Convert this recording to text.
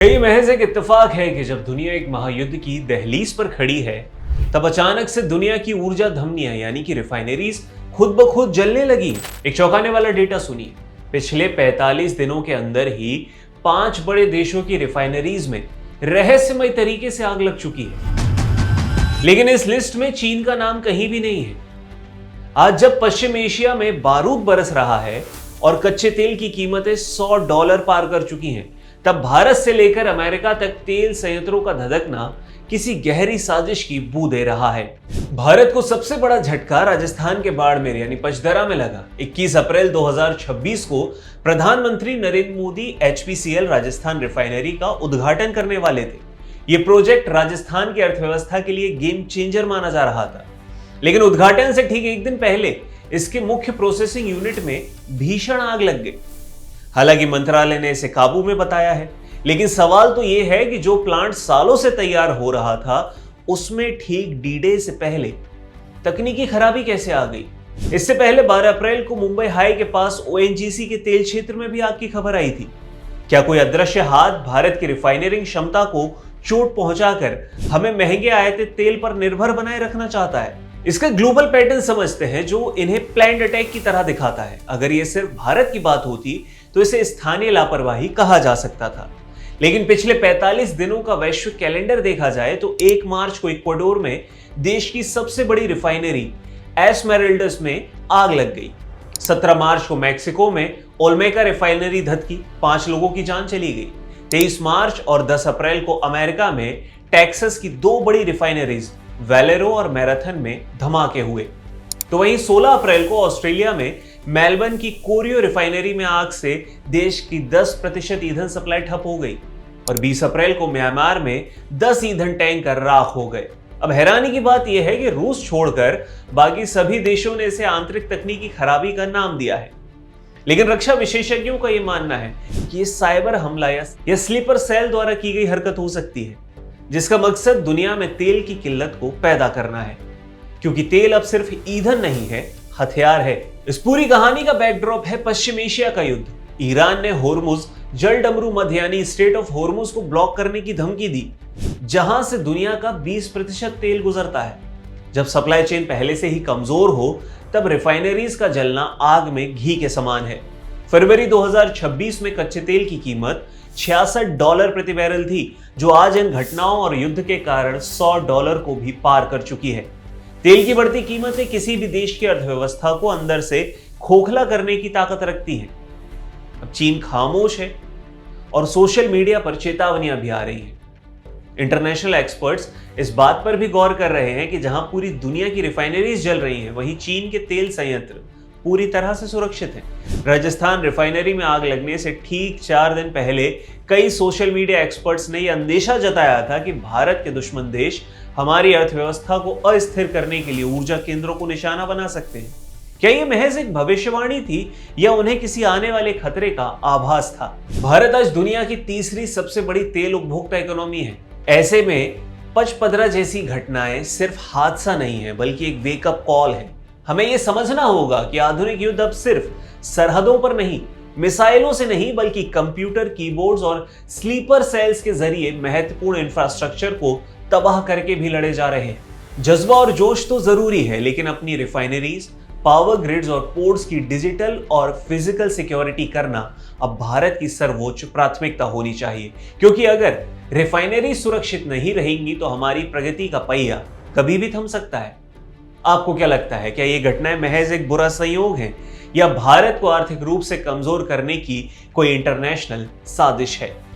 ये महज एक इत्तेफाक है कि जब दुनिया एक महायुद्ध की दहलीज पर खड़ी है, तब अचानक से दुनिया की ऊर्जा धमनियां यानी कि रिफाइनरीज खुद ब खुद जलने लगी। एक चौंकाने वाला डेटा सुनिए। पिछले 45 दिनों के अंदर ही 5 बड़े देशों की रिफाइनरीज में रहस्यमय तरीके से आग लग चुकी है। लेकिन इस लिस्ट में चीन का नाम कहीं भी नहीं है। आज जब पश्चिम एशिया में बारूद बरस रहा है और कच्चे तेल की कीमतें $100 पार कर चुकी हैं, तब भारत से लेकर अमेरिका तक तेल संयंत्रों का धधकना किसी गहरी साजिश की बू दे रहा है। भारत को सबसे बड़ा झटका राजस्थान के बाड़मेर यानी पचदरा में लगा। 21 अप्रैल 2026 को प्रधानमंत्री नरेंद्र मोदी HPCL राजस्थान रिफाइनरी का उद्घाटन करने वाले थे। यह प्रोजेक्ट राजस्थान की अर्थव्यवस्था के लिए गेम चेंजर माना जा रहा था, लेकिन उद्घाटन से ठीक एक दिन पहले इसके मुख्य प्रोसेसिंग यूनिट में भीषण आग लग गई। हालांकि मंत्रालय ने इसे काबू में बताया है, लेकिन सवाल तो यह है कि जो प्लांट सालों से तैयार हो रहा था, उसमें ठीक D-Day से पहले तकनीकी खराबी कैसे आ गई। इससे पहले 12 अप्रैल को मुंबई हाई के पास ONGC के तेल क्षेत्र में भी आग की खबर आई थी। क्या कोई अदृश्य हाथ भारत की रिफाइनरिंग क्षमता को चोट पहुंचाकर हमें महंगे आयातित तेल पर निर्भर बनाए रखना चाहता है? इसका ग्लोबल पैटर्न समझते हैं जो इन्हें प्लान्ड अटैक की तरह दिखाता है। अगर ये सिर्फ भारत की बात होती तो इसे स्थानीय लापरवाही कहा जा सकता था, लेकिन पिछले 45 दिनों का वैश्विक कैलेंडर देखा जाए तो 1 मार्च को इक्वाडोर में देश की सबसे बड़ी रिफाइनरी एस्मेराल्डस में आग लग गई। 17 मार्च को मैक्सिको में ओल्मेका रिफाइनरी धधकी, 5 लोगों की जान चली गई। 23 मार्च और 10 अप्रैल को अमेरिका में टेक्सास की 2 बड़ी रिफाइनरीज वैलेरो और मैराथन में धमाके हुए। तो वहीं 16 अप्रैल को ऑस्ट्रेलिया में मेलबर्न की कोरियो रिफाइनरी में आग से देश की 10% ईंधन सप्लाई ठप हो गई और 20 अप्रैल को म्यांमार में 10 ईंधन टैंकर राख हो गए। अब हैरानी की बात यह है कि रूस छोड़कर बाकी सभी देशों ने इसे आंतरिक तकनीकी खराबी का नाम दिया है, लेकिन रक्षा विशेषज्ञों का यह मानना है कि यह साइबर हमला या स्लीपर सेल द्वारा की गई हरकत हो सकती है, जिसका मकसद दुनिया में तेल की किल्लत को पैदा करना है, क्योंकि तेल अब सिर्फ ईंधन नहीं है, हथियार है। इस पूरी कहानी का बैकड्रॉप है पश्चिम एशिया का युद्ध। ईरान ने होर्मुज जलडमरू मध्य यानी स्ट्रेट ऑफ होर्मुज को ब्लॉक करने की धमकी दी, जहां से दुनिया का 20% तेल गुजरता है। जब सप्लाई चेन पहले से ही कमजोर हो, तब रिफाइनरीज का जलना आग में घी के समान है। फरवरी 2026 में कच्चे तेल की कीमत $66 प्रति बैरल थी, जो आज इन घटनाओं और युद्ध के कारण $100 को भी पार कर चुकी है। तेल की बढ़ती कीमतें किसी भी देश की अर्थव्यवस्था को अंदर से खोखला करने की ताकत रखती हैं। अब चीन खामोश है और सोशल मीडिया पर चेतावनियां भी आ रही हैं। इंटरनेशनल एक्सपर्ट्स इस बात पर भी गौर कर रहे हैं कि जहां पूरी दुनिया की रिफाइनरीज जल रही हैं, वहीं चीन के तेल संयंत्र पूरी तरह से सुरक्षित हैं। राजस्थान रिफाइनरी में आग लगने से ठीक 4 दिन पहले कई सोशल मीडिया एक्सपर्ट्स ने यह अंदेशा जताया था कि भारत के दुश्मन देश हमारी अर्थव्यवस्था को अस्थिर करने के लिए ऊर्जा केंद्रों को निशाना बना सकते हैं। क्या यह महज एक भविष्यवाणी थी या उन्हें किसी आने वाले खतरे का आभास था? भारत आज दुनिया की तीसरी सबसे बड़ी तेल उपभोक्ता इकोनॉमी है। ऐसे में पचपदरा जैसी घटनाएं सिर्फ हादसा नहीं है, बल्कि एक वेकअप कॉल है। हमें यह समझना होगा कि आधुनिक युद्ध अब सिर्फ सरहदों पर नहीं, मिसाइलों से नहीं, बल्कि कंप्यूटर, कीबोर्ड्स और स्लीपर सेल्स के जरिए महत्वपूर्ण इंफ्रास्ट्रक्चर को तबाह करके भी लड़े जा रहे हैं। जज्बा और जोश तो जरूरी है, लेकिन अपनी रिफाइनरीज, पावर ग्रिड्स और पोर्ट्स की डिजिटल और फिजिकल सिक्योरिटी करना अब भारत की सर्वोच्च प्राथमिकता होनी चाहिए, क्योंकि अगर रिफाइनरी सुरक्षित नहीं रहेंगी तो हमारी प्रगति का पहिया कभी भी थम सकता है। आपको क्या लगता है, क्या ये घटनाएं महज एक बुरा संयोग है या भारत को आर्थिक रूप से कमजोर करने की कोई इंटरनेशनल साजिश है?